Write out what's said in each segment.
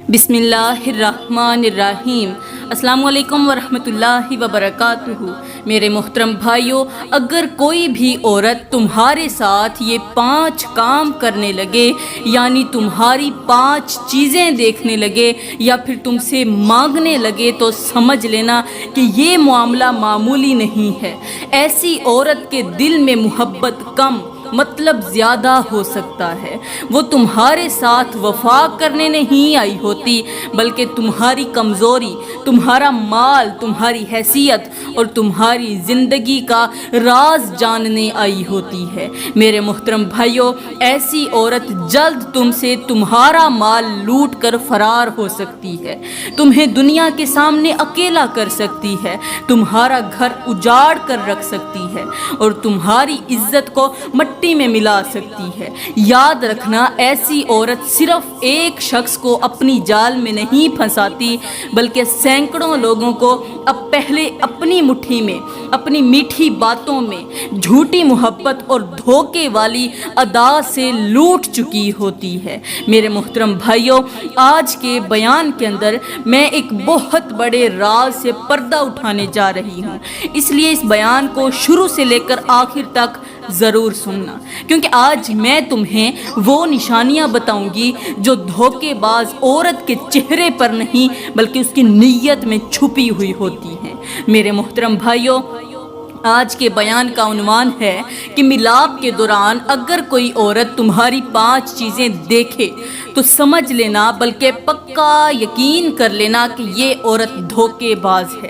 بسم اللہ الرحمن الرحیم۔ السلام علیکم ورحمۃ اللہ وبرکاتہ۔ میرے محترم بھائیوں، اگر کوئی بھی عورت تمہارے ساتھ یہ 5 کام کرنے لگے، یعنی تمہاری 5 چیزیں دیکھنے لگے یا پھر تم سے مانگنے لگے، تو سمجھ لینا کہ یہ معاملہ معمولی نہیں ہے۔ ایسی عورت کے دل میں محبت کم مطلب زیادہ ہو سکتا ہے۔ وہ تمہارے ساتھ وفا کرنے نہیں آئی ہوتی، بلکہ تمہاری کمزوری، تمہارا مال، تمہاری حیثیت اور تمہاری زندگی کا راز جاننے آئی ہوتی ہے۔ میرے محترم بھائیوں، ایسی عورت جلد تم سے تمہارا مال لوٹ کر فرار ہو سکتی ہے، تمہیں دنیا کے سامنے اکیلا کر سکتی ہے، تمہارا گھر اجاڑ کر رکھ سکتی ہے اور تمہاری عزت کو مٹی میں ملا سکتی ہے۔ یاد رکھنا، ایسی عورت صرف ایک شخص کو اپنی جال میں نہیں پھنساتی، بلکہ سینکڑوں لوگوں کو اب پہلے اپنی مٹھی میں، اپنی میٹھی باتوں میں، جھوٹی محبت اور دھوکے والی ادا سے لوٹ چکی ہوتی ہے۔ میرے محترم بھائیوں، آج کے بیان کے اندر میں ایک بہت بڑے راز سے پردہ اٹھانے جا رہی ہوں، اس لیے اس بیان کو شروع سے لے کر آخر تک ضرور سننا، کیونکہ آج میں تمہیں وہ نشانیاں بتاؤں گی جو دھوکے باز عورت کے چہرے پر نہیں بلکہ اس کی نیت میں چھپی ہوئی ہوتی ہیں۔ میرے محترم بھائیوں، آج کے بیان کا عنوان ہے کہ ملاپ کے دوران اگر کوئی عورت تمہاری 5 چیزیں دیکھے تو سمجھ لینا، بلکہ پکا یقین کر لینا کہ یہ عورت دھوکے باز ہے۔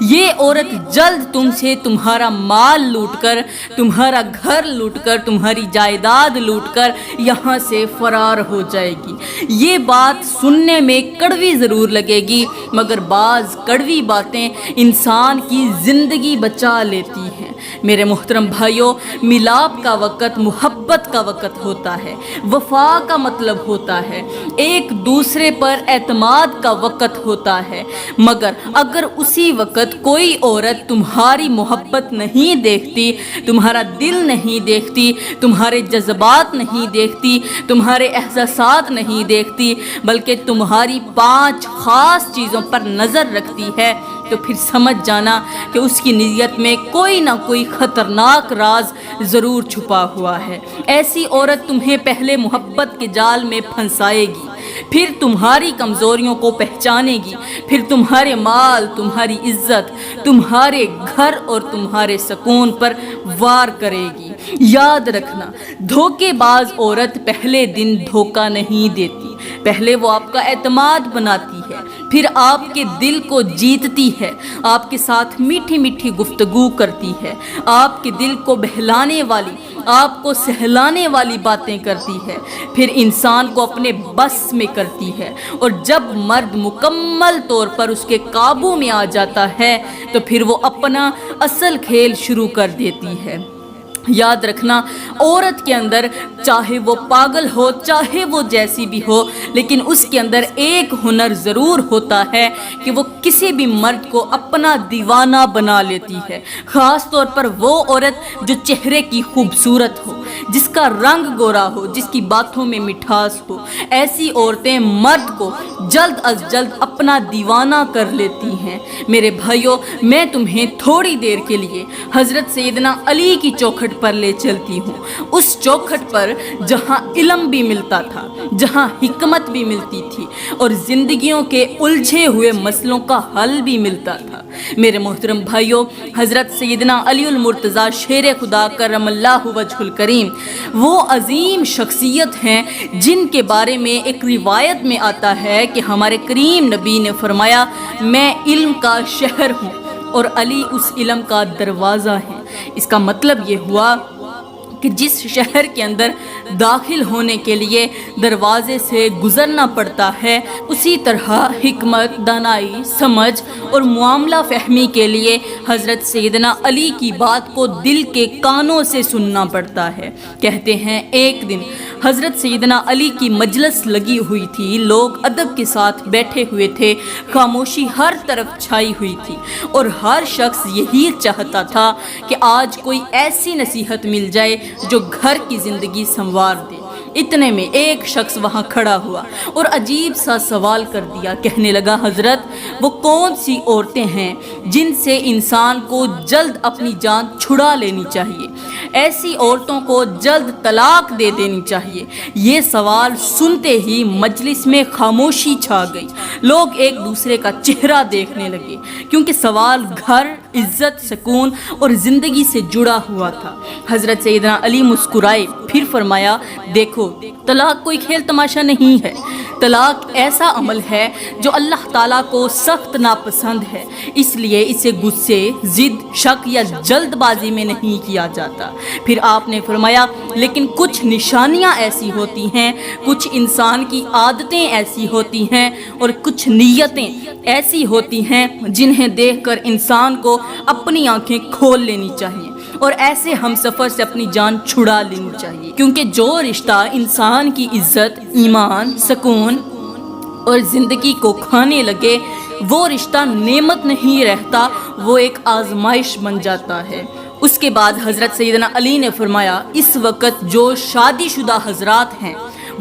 یہ عورت جلد تم سے تمہارا مال لوٹ کر، تمہارا گھر لوٹ کر، تمہاری جائیداد لوٹ کر یہاں سے فرار ہو جائے گی۔ یہ بات سننے میں کڑوی ضرور لگے گی، مگر بعض کڑوی باتیں انسان کی زندگی بچا لیتی ہیں۔ میرے محترم بھائیوں، ملاپ کا وقت محبت کا وقت ہوتا ہے، وفا کا مطلب ہوتا ہے، ایک دوسرے پر اعتماد کا وقت ہوتا ہے، مگر اگر اسی وقت کوئی عورت تمہاری محبت نہیں دیکھتی، تمہارا دل نہیں دیکھتی، تمہارے جذبات نہیں دیکھتی، تمہارے احساسات نہیں دیکھتی، بلکہ تمہاری 5 خاص چیزوں پر نظر رکھتی ہے، تو پھر سمجھ جانا کہ اس کی نیت میں کوئی نہ کوئی خطرناک راز ضرور چھپا ہوا ہے۔ ایسی عورت تمہیں پہلے محبت کے جال میں پھنسائے گی، پھر تمہاری کمزوریوں کو پہچانے گی، پھر تمہارے مال، تمہاری عزت، تمہارے گھر اور تمہارے سکون پر وار کرے گی۔ یاد رکھنا، دھوکے باز عورت پہلے دن دھوکہ نہیں دیتی، پہلے وہ آپ کا اعتماد بناتی ہے، پھر آپ کے دل کو جیتتی ہے، آپ کے ساتھ میٹھی میٹھی گفتگو کرتی ہے، آپ کے دل کو بہلانے والی، آپ کو سہلانے والی باتیں کرتی ہے، پھر انسان کو اپنے بس میں کرتی ہے، اور جب مرد مکمل طور پر اس کے قابو میں آ جاتا ہے تو پھر وہ اپنا اصل کھیل شروع کر دیتی ہے۔ یاد رکھنا، عورت کے اندر چاہے وہ پاگل ہو، چاہے وہ جیسی بھی ہو، لیکن اس کے اندر ایک ہنر ضرور ہوتا ہے کہ وہ کسی بھی مرد کو اپنا دیوانہ بنا لیتی ہے۔ خاص طور پر وہ عورت جو چہرے کی خوبصورت ہو، جس کا رنگ گورا ہو، جس کی باتوں میں مٹھاس ہو، ایسی عورتیں مرد کو جلد از جلد اپنا دیوانہ کر لیتی ہیں۔ میرے بھائیوں، میں تمہیں تھوڑی دیر کے لیے حضرت سیدنا علی کی چوکھٹ پر لے چلتی ہوں، اس چوکھٹ پر جہاں علم بھی ملتا تھا، جہاں حکمت بھی ملتی تھی اور زندگیوں کے الجھے ہوئے مسئلوں کا حل بھی ملتا تھا۔ میرے محترم بھائیوں، حضرت سیدنا علی المرتضیٰ شیر خدا کرم اللہ وجہ الکریم وہ عظیم شخصیت ہیں جن کے بارے میں ایک روایت میں آتا ہے کہ ہمارے کریم نبی نے فرمایا، میں علم کا شہر ہوں اور علی اس علم کا دروازہ ہے۔ اس کا مطلب یہ ہوا کہ جس شہر کے اندر داخل ہونے کے لیے دروازے سے گزرنا پڑتا ہے، اسی طرح حکمت، دانائی، سمجھ اور معاملہ فہمی کے لیے حضرت سیدنا علی کی بات کو دل کے کانوں سے سننا پڑتا ہے۔ کہتے ہیں ایک دن حضرت سیدنا علی کی مجلس لگی ہوئی تھی، لوگ ادب کے ساتھ بیٹھے ہوئے تھے، خاموشی ہر طرف چھائی ہوئی تھی اور ہر شخص یہی چاہتا تھا کہ آج کوئی ایسی نصیحت مل جائے جو گھر کی زندگی سنوار دے۔ اتنے میں ایک شخص وہاں کھڑا ہوا اور عجیب سا سوال کر دیا، کہنے لگا حضرت وہ کون سی عورتیں ہیں جن سے انسان کو جلد اپنی جان چھڑا لینی چاہیے، ایسی عورتوں کو جلد طلاق دے دینی چاہیے۔ یہ سوال سنتے ہی مجلس میں خاموشی چھا گئی، لوگ ایک دوسرے کا چہرہ دیکھنے لگے کیونکہ سوال گھر، عزت، سکون اور زندگی سے جڑا ہوا تھا۔ حضرت سیدنا علی مسکرائے، پھر فرمایا دیکھو طلاق کوئی کھیل تماشا نہیں ہے، طلاق ایسا عمل ہے جو اللہ تعالیٰ کو سخت ناپسند ہے، اس لیے اسے غصے، ضد، شک یا جلد بازی میں نہیں کیا جاتا۔ پھر آپ نے فرمایا لیکن کچھ نشانیاں ایسی ہوتی ہیں، کچھ انسان کی عادتیں ایسی ہوتی ہیں اور کچھ نیتیں ایسی ہوتی ہیں جنہیں دیکھ کر انسان کو اپنی آنکھیں کھول لینی چاہیے اور ایسے ہم سفر سے اپنی جان چھڑا لینی چاہیے، کیونکہ جو رشتہ انسان کی عزت، ایمان، سکون اور زندگی کو کھانے لگے وہ رشتہ نعمت نہیں رہتا، وہ ایک آزمائش بن جاتا ہے۔ اس کے بعد حضرت سیدنا علی نے فرمایا اس وقت جو شادی شدہ حضرات ہیں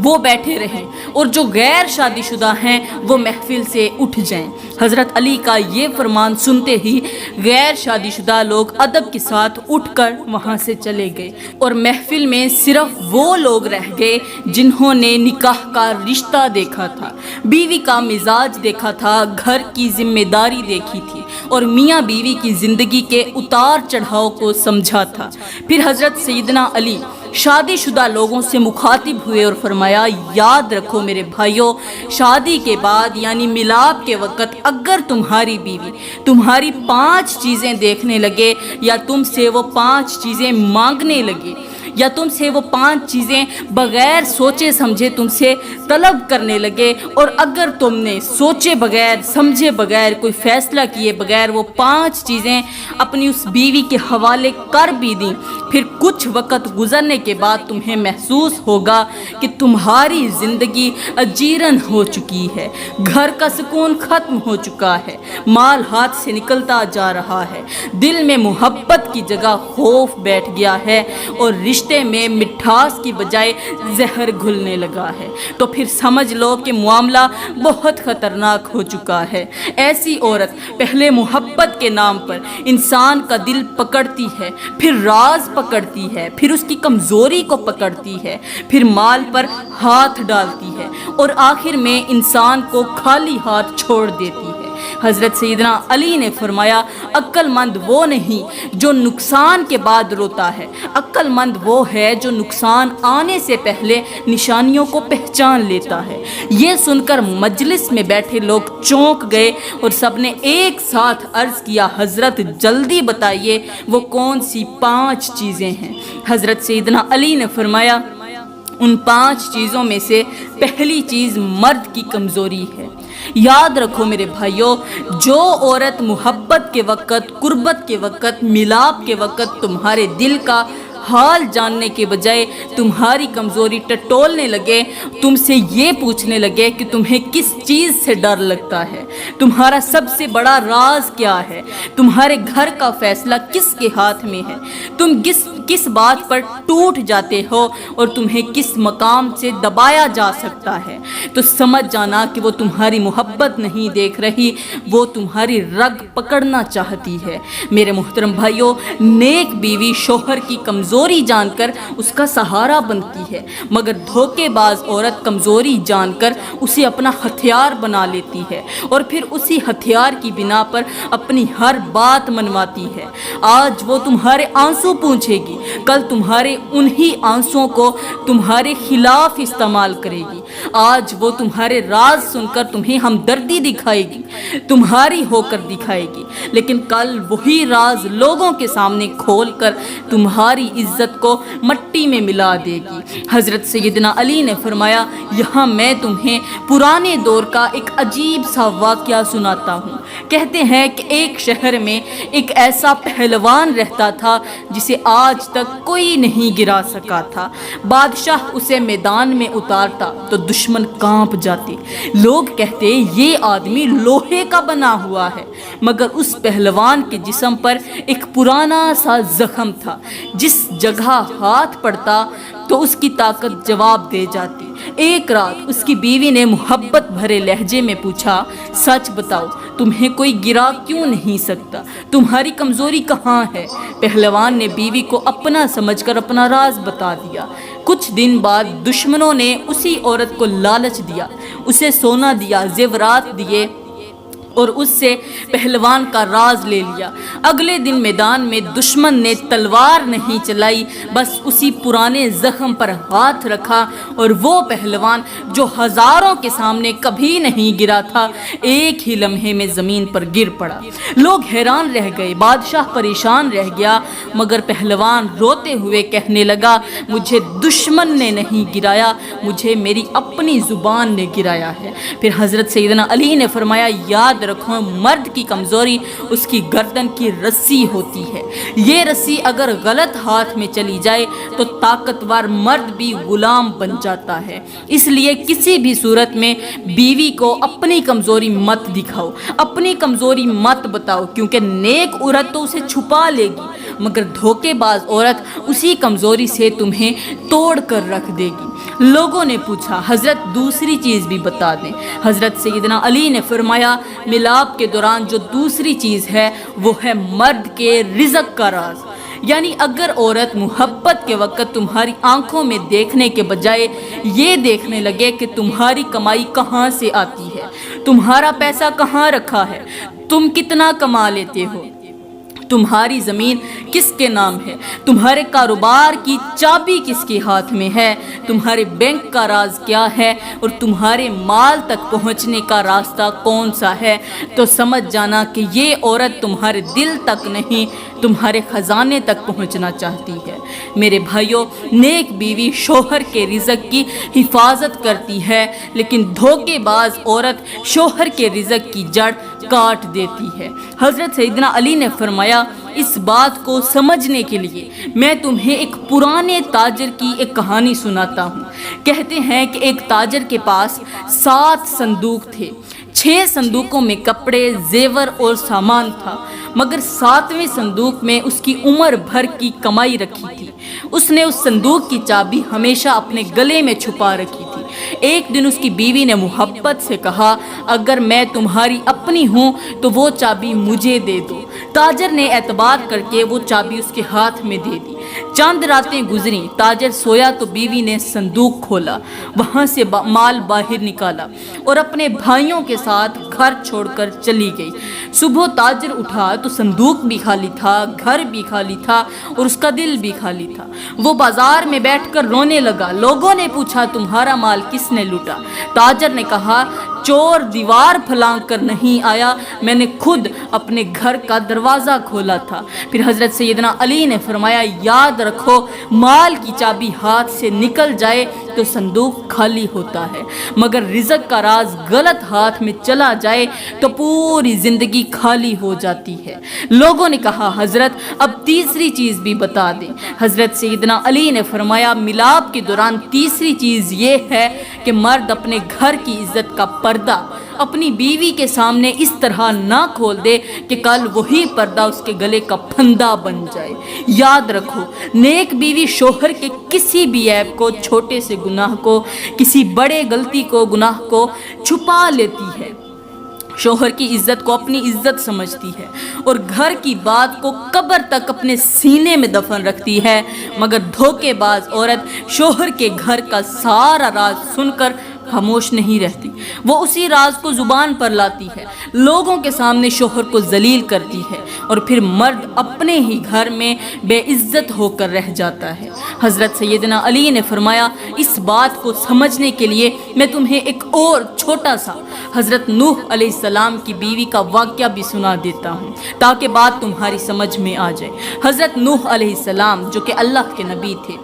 وہ بیٹھے رہیں اور جو غیر شادی شدہ ہیں وہ محفل سے اٹھ جائیں۔ حضرت علی کا یہ فرمان سنتے ہی غیر شادی شدہ لوگ ادب کے ساتھ اٹھ کر وہاں سے چلے گئے اور محفل میں صرف وہ لوگ رہ گئے جنہوں نے نکاح کا رشتہ دیکھا تھا، بیوی کا مزاج دیکھا تھا، گھر کی ذمہ داری دیکھی تھی اور میاں بیوی کی زندگی کے اتار چڑھاؤ کو سمجھا تھا۔ پھر حضرت سیدنا علی شادی شدہ لوگوں سے مخاطب ہوئے اور فرمایا یاد رکھو میرے بھائیوں، شادی کے بعد یعنی ملاپ کے وقت اگر تمہاری بیوی تمہاری 5 چیزیں دیکھنے لگے یا تم سے وہ 5 چیزیں مانگنے لگے یا تم سے وہ 5 چیزیں بغیر سوچے سمجھے تم سے طلب کرنے لگے اور اگر تم نے سوچے بغیر سمجھے بغیر کوئی فیصلہ کیے بغیر وہ 5 چیزیں اپنی اس بیوی کے حوالے کر بھی دیں، پھر کچھ وقت گزرنے کے بعد تمہیں محسوس ہوگا کہ تمہاری زندگی اجیرن ہو چکی ہے، گھر کا سکون ختم ہو چکا ہے، مال ہاتھ سے نکلتا جا رہا ہے، دل میں محبت کی جگہ خوف بیٹھ گیا ہے اور رشتے میں مٹھاس کی بجائے زہر گھلنے لگا ہے، تو پھر سمجھ لو کہ معاملہ بہت خطرناک ہو چکا ہے۔ ایسی عورت پہلے محبت کے نام پر انسان کا دل پکڑتی ہے، پھر راز پکڑتی ہے، پھر اس کی کمزوری کو پکڑتی ہے، پھر مال پر ہاتھ ڈالتی ہے اور آخر میں انسان کو خالی ہاتھ چھوڑ دیتی ہے۔ حضرت سیدنا علی نے فرمایا عقل مند وہ نہیں جو نقصان کے بعد روتا ہے، عقل مند وہ ہے جو نقصان آنے سے پہلے نشانیوں کو پہچان لیتا ہے۔ یہ سن کر مجلس میں بیٹھے لوگ چونک گئے اور سب نے ایک ساتھ عرض کیا حضرت جلدی بتائیے وہ کون سی 5 چیزیں ہیں۔ حضرت سیدنا علی نے فرمایا ان 5 چیزوں میں سے پہلی چیز مرد کی کمزوری ہے۔ یاد رکھو میرے بھائیوں، جو عورت محبت کے وقت، قربت کے وقت، ملاپ کے وقت تمہارے دل کا حال جاننے کے بجائے تمہاری کمزوری ٹٹولنے لگے، تم سے یہ پوچھنے لگے کہ تمہیں کس چیز سے ڈر لگتا ہے، تمہارا سب سے بڑا راز کیا ہے، تمہارے گھر کا فیصلہ کس کے ہاتھ میں ہے، تم کس بات پر ٹوٹ جاتے ہو اور تمہیں کس مقام سے دبایا جا سکتا ہے، تو سمجھ جانا کہ وہ تمہاری محبت نہیں دیکھ رہی، وہ تمہاری رگ پکڑنا چاہتی ہے۔ میرے محترم بھائیوں، نیک بیوی شوہر کی کمزوری جان کر اس کا سہارا بنتی ہے، مگر دھوکے باز عورت کمزوری جان کر اسے اپنا ہتھیار بنا لیتی ہے اور پھر اسی ہتھیار کی بنا پر اپنی ہر بات منواتی ہے۔ آج وہ تمہارے آنسو پوچھے گی، کل تمہارے انہی آنسوں کو تمہارے خلاف استعمال کرے گی۔ آج وہ تمہارے راز سن کر تمہیں ہمدردی دکھائے گی، تمہاری ہو کر دکھائے گی، لیکن کل وہی راز لوگوں کے سامنے کھول کر تمہاری عزت کو مٹی میں ملا دے گی۔ حضرت سیدنا علی نے فرمایا یہاں میں تمہیں پرانے دور کا ایک عجیب سا واقعہ سناتا ہوں۔ کہتے ہیں کہ ایک شہر میں ایک ایسا پہلوان رہتا تھا جسے آج تک کوئی نہیں گرا سکا تھا۔ بادشاہ اسے میدان میں اتارتا تو دشمن کانپ جاتے، لوگ کہتے یہ آدمی لوہے کا بنا ہوا ہے، مگر اس پہلوان کے جسم پر ایک پرانا سا زخم تھا، جس جگہ ہاتھ پڑتا تو اس کی طاقت جواب دے جاتی۔ ایک رات اس کی بیوی نے محبت بھرے لہجے میں پوچھا، سچ بتاؤ تمہیں کوئی گرا کیوں نہیں سکتا؟ تمہاری کمزوری کہاں ہے؟ پہلوان نے بیوی کو اپنا سمجھ کر اپنا راز بتا دیا۔ کچھ دن بعد دشمنوں نے اسی عورت کو لالچ دیا، اسے سونا دیا، زیورات دیے اور اس سے پہلوان کا راز لے لیا۔ اگلے دن میدان میں دشمن نے تلوار نہیں چلائی، بس اسی پرانے زخم پر ہاتھ رکھا اور وہ پہلوان جو ہزاروں کے سامنے کبھی نہیں گرا تھا، ایک ہی لمحے میں زمین پر گر پڑا۔ لوگ حیران رہ گئے، بادشاہ پریشان رہ گیا، مگر پہلوان روتے ہوئے کہنے لگا، مجھے دشمن نے نہیں گرایا، مجھے میری اپنی زبان نے گرایا ہے۔ پھر حضرت سیدنا علی نے فرمایا، یاد رکھو مرد کی کمزوری اس کی گردن کی رسی ہوتی ہے، یہ رسی اگر غلط ہاتھ میں چلی جائے تو طاقتور مرد بھی غلام بن جاتا ہے۔ اس لیے کسی بھی صورت میں بیوی کو اپنی کمزوری مت دکھاؤ، اپنی کمزوری مت بتاؤ، کیونکہ نیک عورت تو اسے چھپا لے گی، مگر دھوکے باز عورت اسی کمزوری سے تمہیں توڑ کر رکھ دے گی۔ لوگوں نے پوچھا، حضرت دوسری چیز بھی بتا دیں۔ حضرت سیدنا علی نے فرمایا، ملاپ کے دوران جو دوسری چیز ہے وہ ہے مرد کے رزق کا راز۔ یعنی اگر عورت محبت کے وقت تمہاری آنکھوں میں دیکھنے کے بجائے یہ دیکھنے لگے کہ تمہاری کمائی کہاں سے آتی ہے، تمہارا پیسہ کہاں رکھا ہے، تم کتنا کما لیتے ہو، تمہاری زمین کس کے نام ہے، تمہارے کاروبار کی چابی کس کے ہاتھ میں ہے، تمہارے بینک کا راز کیا ہے اور تمہارے مال تک پہنچنے کا راستہ کون سا ہے، تو سمجھ جانا کہ یہ عورت تمہارے دل تک نہیں تمہارے خزانے تک پہنچنا چاہتی ہے۔ میرے بھائیوں، نیک بیوی شوہر کے رزق کی حفاظت کرتی ہے، لیکن دھوکے باز عورت شوہر کے رزق کی جڑ کاٹ دیتی ہے۔ حضرت سیدنا علی نے فرمایا، اس بات کو سمجھنے کے لیے میں تمہیں ایک پرانے تاجر کی ایک کہانی سناتا ہوں۔ کہتے ہیں کہ ایک تاجر کے پاس 7 صندوق تھے، 6 صندوقوں میں کپڑے، زیور اور سامان تھا، مگر 7ویں صندوق میں اس کی عمر بھر کی کمائی رکھی تھی۔ اس نے اس صندوق کی چابی ہمیشہ اپنے گلے میں چھپا رکھی تھی۔ ایک دن اس کی بیوی نے محبت سے کہا، اگر میں تمہاری اپنی ہوں تو وہ چابی مجھے دے دو۔ تاجر نے اعتبار کر کے وہ چابی اس کے ہاتھ میں دے دی۔ چند راتیں گزریں، تاجر سویا تو بیوی نے صندوق کھولا، وہاں سے مال باہر نکالا اور اپنے بھائیوں کے ساتھ گھر چھوڑ کر چلی گئی۔ صبح تاجر اٹھا تو صندوق بھی خالی تھا، گھر بھی خالی تھا اور اس کا دل بھی خالی تھا۔ وہ بازار میں بیٹھ کر رونے لگا۔ لوگوں نے پوچھا، تمہارا مال کس نے لوٹا؟ تاجر نے کہا، چور دیوار پھلانگ کر نہیں آیا، میں نے خود اپنے گھر کا دروازہ کھولا تھا۔ پھر حضرت سیدنا علی نے فرمایا، یاد رکھو مال کی چابی ہاتھ سے نکل جائے تو صندوق خالی ہوتا ہے، مگر رزق کا راز غلط ہاتھ میں چلا جائے تو پوری زندگی خالی ہو جاتی ہے۔ لوگوں نے کہا، حضرت اب تیسری چیز بھی بتا دیں۔ حضرت سیدنا علی نے فرمایا، ملاپ کے دوران تیسری چیز یہ ہے کہ مرد اپنے گھر کی عزت کا پردہ اپنی بیوی کے سامنے اس طرح نہ کھول دے کہ کل وہی پردہ اس کے گلے کا پھندا بن جائے۔ یاد رکھو، نیک بیوی شوہر کے کسی بھی عیب کو، چھوٹے سے گناہ کو، کسی بڑے غلطی کو، گناہ کو چھپا لیتی ہے، شوہر کی عزت کو اپنی عزت سمجھتی ہے اور گھر کی بات کو قبر تک اپنے سینے میں دفن رکھتی ہے، مگر دھوکے باز عورت شوہر کے گھر کا سارا راز سن کر خاموش نہیں رہتی، وہ اسی راز کو زبان پر لاتی ہے، لوگوں کے سامنے شوہر کو ذلیل کرتی ہے اور پھر مرد اپنے ہی گھر میں بے عزت ہو کر رہ جاتا ہے۔ حضرت سیدنا علی نے فرمایا، اس بات کو سمجھنے کے لیے میں تمہیں ایک اور چھوٹا سا حضرت نوح علیہ السلام کی بیوی کا واقعہ بھی سنا دیتا ہوں تاکہ بات تمہاری سمجھ میں آ جائے۔ حضرت نوح علیہ السلام جو کہ اللہ کے نبی تھے،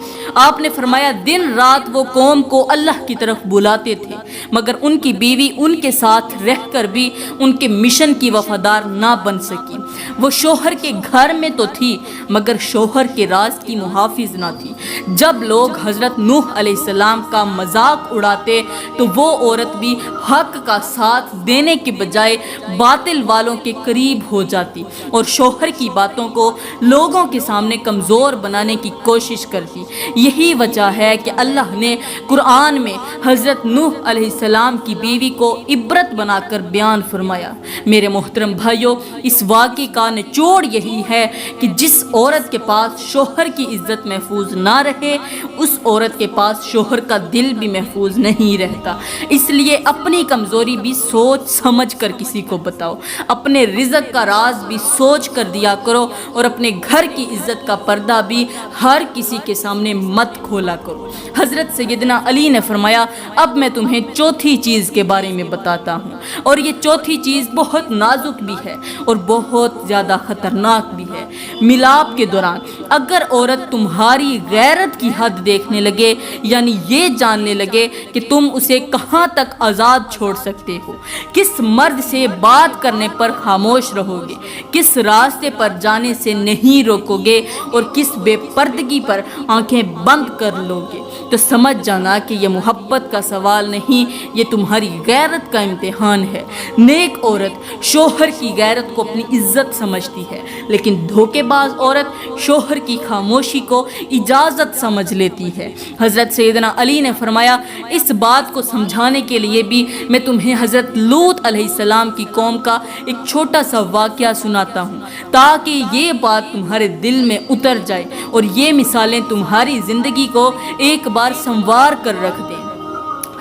آپ نے فرمایا، دن رات وہ قوم کو اللہ کی طرف بلاتے تھے، مگر ان کی بیوی ان کے ساتھ رہ کر بھی ان کے مشن کی وفادار نہ بن سکی۔ وہ شوہر کے گھر میں تو تھی مگر شوہر کے راز کی محافظ نہ تھی۔ جب لوگ حضرت نوح علیہ السلام کا مذاق اڑاتے تو وہ عورت بھی حق کا ساتھ دینے کے بجائے باطل والوں کے قریب ہو جاتی اور شوہر کی باتوں کو لوگوں کے سامنے کمزور بنانے کی کوشش کرتی۔ یہی وجہ ہے کہ اللہ نے قرآن میں حضرت نوح علیہ السلام کی بیوی کو عبرت بنا کر بیان فرمایا۔ میرے محترم بھائیوں، اس واقعے کا نچوڑ یہی ہے کہ جس عورت کے پاس شوہر کی عزت محفوظ نہ رہے اس عورت کے پاس شوہر کا دل بھی محفوظ نہیں رہتا۔ اس لیے اپنی کمزوری بھی سوچ سمجھ کر کسی کو بتاؤ، اپنے رزق کا راز بھی سوچ کر دیا کرو اور اپنے گھر کی عزت کا پردہ بھی ہر کسی کے سامنے مت کھولا کرو۔ حضرت سیدنا علی نے فرمایا، اب میں تمہیں چوتھی چیز کے بارے میں بتاتا ہوں، اور یہ چوتھی چیز بہت نازک بھی ہے اور بہت زیادہ خطرناک بھی ہے۔ ملاپ کے دوران اگر عورت تمہاری غیرت کی حد دیکھنے لگے، یعنی یہ جاننے لگے کہ تم اسے کہاں تک آزاد چھوڑ سکتے ہو، کس مرد سے بات کرنے پر خاموش رہو گے، کس راستے پر جانے سے نہیں روکو گے اور کس بے پردگی پر آنکھیں بند کر لو گے، تو سمجھ جانا کہ یہ محبت کا سوال نہیں، یہ تمہاری غیرت کا امتحان ہے۔ نیک عورت شوہر کی غیرت کو اپنی عزت سمجھتی ہے، لیکن دھوکے باز عورت شوہر کی خاموشی کو اجازت سمجھ لیتی ہے۔ حضرت سیدنا علی نے فرمایا، اس بات کو سمجھانے کے لیے بھی میں تمہیں حضرت لوط علیہ السلام کی قوم کا ایک چھوٹا سا واقعہ سناتا ہوں تاکہ یہ بات تمہارے دل میں اتر جائے اور یہ مثالیں تمہاری زندگی کو ایک بار سنوار کر رکھ دیں۔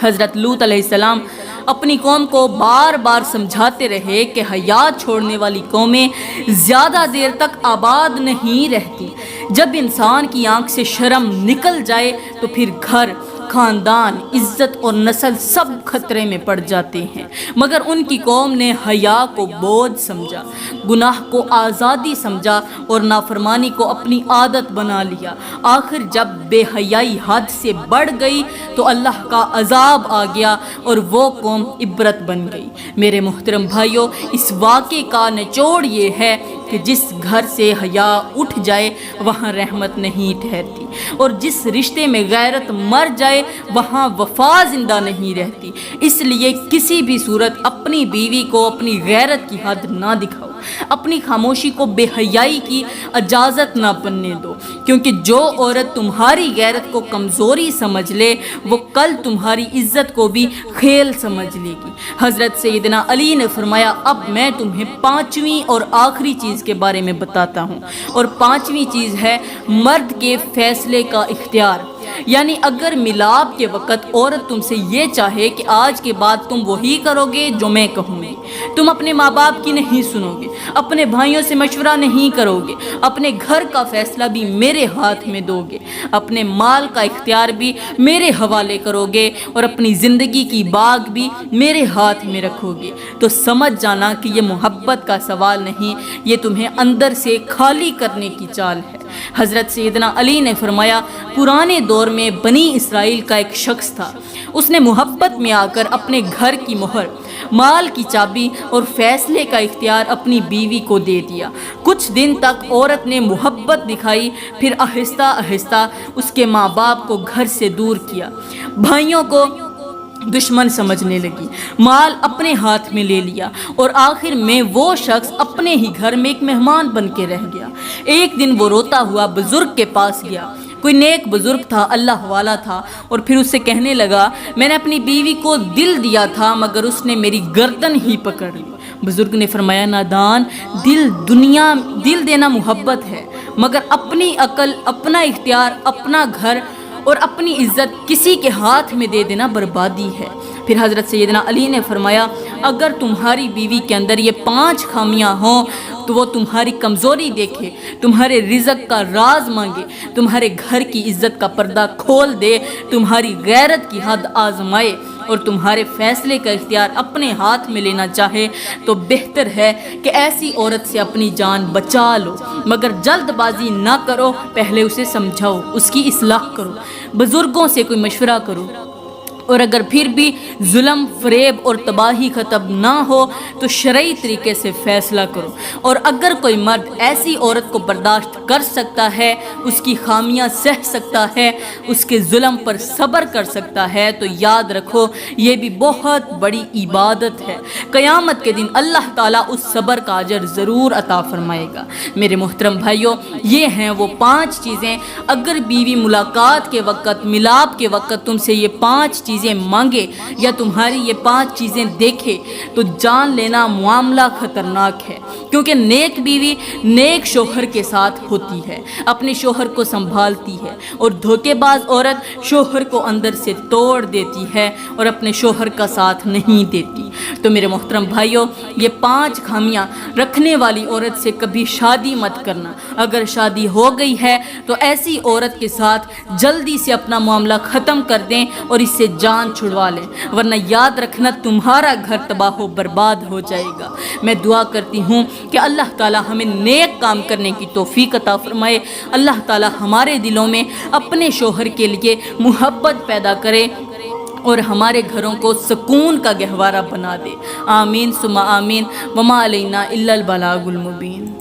حضرت لوط علیہ السلام اپنی قوم کو بار بار سمجھاتے رہے کہ حیا چھوڑنے والی قومیں زیادہ دیر تک آباد نہیں رہتی۔ جب انسان کی آنکھ سے شرم نکل جائے تو پھر گھر، خاندان، عزت اور نسل سب خطرے میں پڑ جاتے ہیں، مگر ان کی قوم نے حیا کو بوجھ سمجھا، گناہ کو آزادی سمجھا اور نافرمانی کو اپنی عادت بنا لیا۔ آخر جب بے حیائی حد سے بڑھ گئی تو اللہ کا عذاب آ گیا اور وہ قوم عبرت بن گئی۔ میرے محترم بھائیوں، اس واقعے کا نچوڑ یہ ہے کہ جس گھر سے حیا اٹھ جائے وہاں رحمت نہیں ٹھہرتی، اور جس رشتے میں غیرت مر جائے وہاں وفا زندہ نہیں رہتی۔ اس لیے کسی بھی صورت اپنی بیوی کو اپنی غیرت کی حد نہ دکھاؤ، اپنی خاموشی کو بے حیائی کی اجازت نہ بننے دو، کیونکہ جو عورت تمہاری غیرت کو کمزوری سمجھ لے وہ کل تمہاری عزت کو بھی کھیل سمجھ لے گی۔ حضرت سیدنا علی نے فرمایا، اب میں تمہیں پانچویں اور آخری چیز کے بارے میں بتاتا ہوں، اور پانچویں چیز ہے مرد کے فیصلے کا اختیار۔ یعنی اگر ملاپ کے وقت عورت تم سے یہ چاہے کہ آج کے بعد تم وہی کرو گے جو میں کہوں گی، تم اپنے ماں باپ کی نہیں سنو گے، اپنے بھائیوں سے مشورہ نہیں کرو گے، اپنے گھر کا فیصلہ بھی میرے ہاتھ میں دو گے، اپنے مال کا اختیار بھی میرے حوالے کرو گے اور اپنی زندگی کی باغ بھی میرے ہاتھ میں رکھو گے، تو سمجھ جانا کہ یہ محبت کا سوال نہیں، یہ تمہیں اندر سے خالی کرنے کی چال ہے۔ حضرت سیدنا علی نے فرمایا، پرانے دور میں بنی اسرائیل کا ایک شخص تھا، اس نے محبت میں آ کر اپنے گھر کی مہر، مال کی چابی اور فیصلے کا اختیار اپنی بیوی کو دے دیا۔ کچھ دن تک عورت نے محبت دکھائی، پھر آہستہ آہستہ اس کے ماں باپ کو گھر سے دور کیا، بھائیوں کو دشمن سمجھنے لگی، مال اپنے ہاتھ میں لے لیا، اور آخر میں وہ شخص اپنے ہی گھر میں ایک مہمان بن کے رہ گیا۔ ایک دن وہ روتا ہوا بزرگ کے پاس گیا، کوئی نیک بزرگ تھا، اللہ والا تھا، اور پھر اس سے کہنے لگا، میں نے اپنی بیوی کو دل دیا تھا مگر اس نے میری گردن ہی پکڑ لی۔ بزرگ نے فرمایا، نادان، دل دینا محبت ہے، مگر اپنی عقل، اپنا اختیار، اپنا گھر اور اپنی عزت کسی کے ہاتھ میں دے دینا بربادی ہے۔ پھر حضرت سیدنا علی نے فرمایا، اگر تمہاری بیوی کے اندر یہ 5 خامیاں ہوں تو وہ تمہاری کمزوری دیکھے، تمہارے رزق کا راز مانگے، تمہارے گھر کی عزت کا پردہ کھول دے، تمہاری غیرت کی حد آزمائے اور تمہارے فیصلے کا اختیار اپنے ہاتھ میں لینا چاہے، تو بہتر ہے کہ ایسی عورت سے اپنی جان بچا لو، مگر جلد بازی نہ کرو، پہلے اسے سمجھاؤ، اس کی اصلاح کرو، بزرگوں سے کوئی مشورہ کرو، اور اگر پھر بھی ظلم، فریب اور تباہی ختم نہ ہو تو شرعی طریقے سے فیصلہ کرو۔ اور اگر کوئی مرد ایسی عورت کو برداشت کر سکتا ہے، اس کی خامیاں سہ سکتا ہے، اس کے ظلم پر صبر کر سکتا ہے، تو یاد رکھو یہ بھی بہت بڑی عبادت ہے۔ قیامت کے دن اللہ تعالیٰ اس صبر کا اجر ضرور عطا فرمائے گا۔ میرے محترم بھائیوں، یہ ہیں وہ 5 چیزیں، اگر بیوی ملاقات کے وقت، ملاپ کے وقت تم سے یہ 5 چیزیں مانگے یا تمہاری یہ 5 چیزیں دیکھے تو جان لینا معاملہ خطرناک ہے، کیونکہ نیک بیوی نیک شوہر کے ساتھ ہوتی ہے، اپنے شوہر کو سنبھالتی ہے، اور دھوکے باز عورت شوہر کو اندر سے توڑ دیتی ہے اور اپنے شوہر کا ساتھ نہیں دیتی۔ تو میرے محترم بھائیوں، یہ 5 خامیاں رکھنے والی عورت سے کبھی شادی مت کرنا۔ اگر شادی ہو گئی ہے تو ایسی عورت کے ساتھ جلدی سے اپنا معاملہ ختم کر دیں اور اس سے جان چھڑوا لیں، ورنہ یاد رکھنا تمہارا گھر تباہ و برباد ہو جائے گا۔ میں دعا کرتی ہوں کہ اللہ تعالی ہمیں نیک کام کرنے کی توفیق عطا فرمائے، اللہ تعالی ہمارے دلوں میں اپنے شوہر کے لیے محبت پیدا کرے اور ہمارے گھروں کو سکون کا گہوارہ بنا دے۔ آمین ثم آمین، وما علینا الا البلاغ المبین۔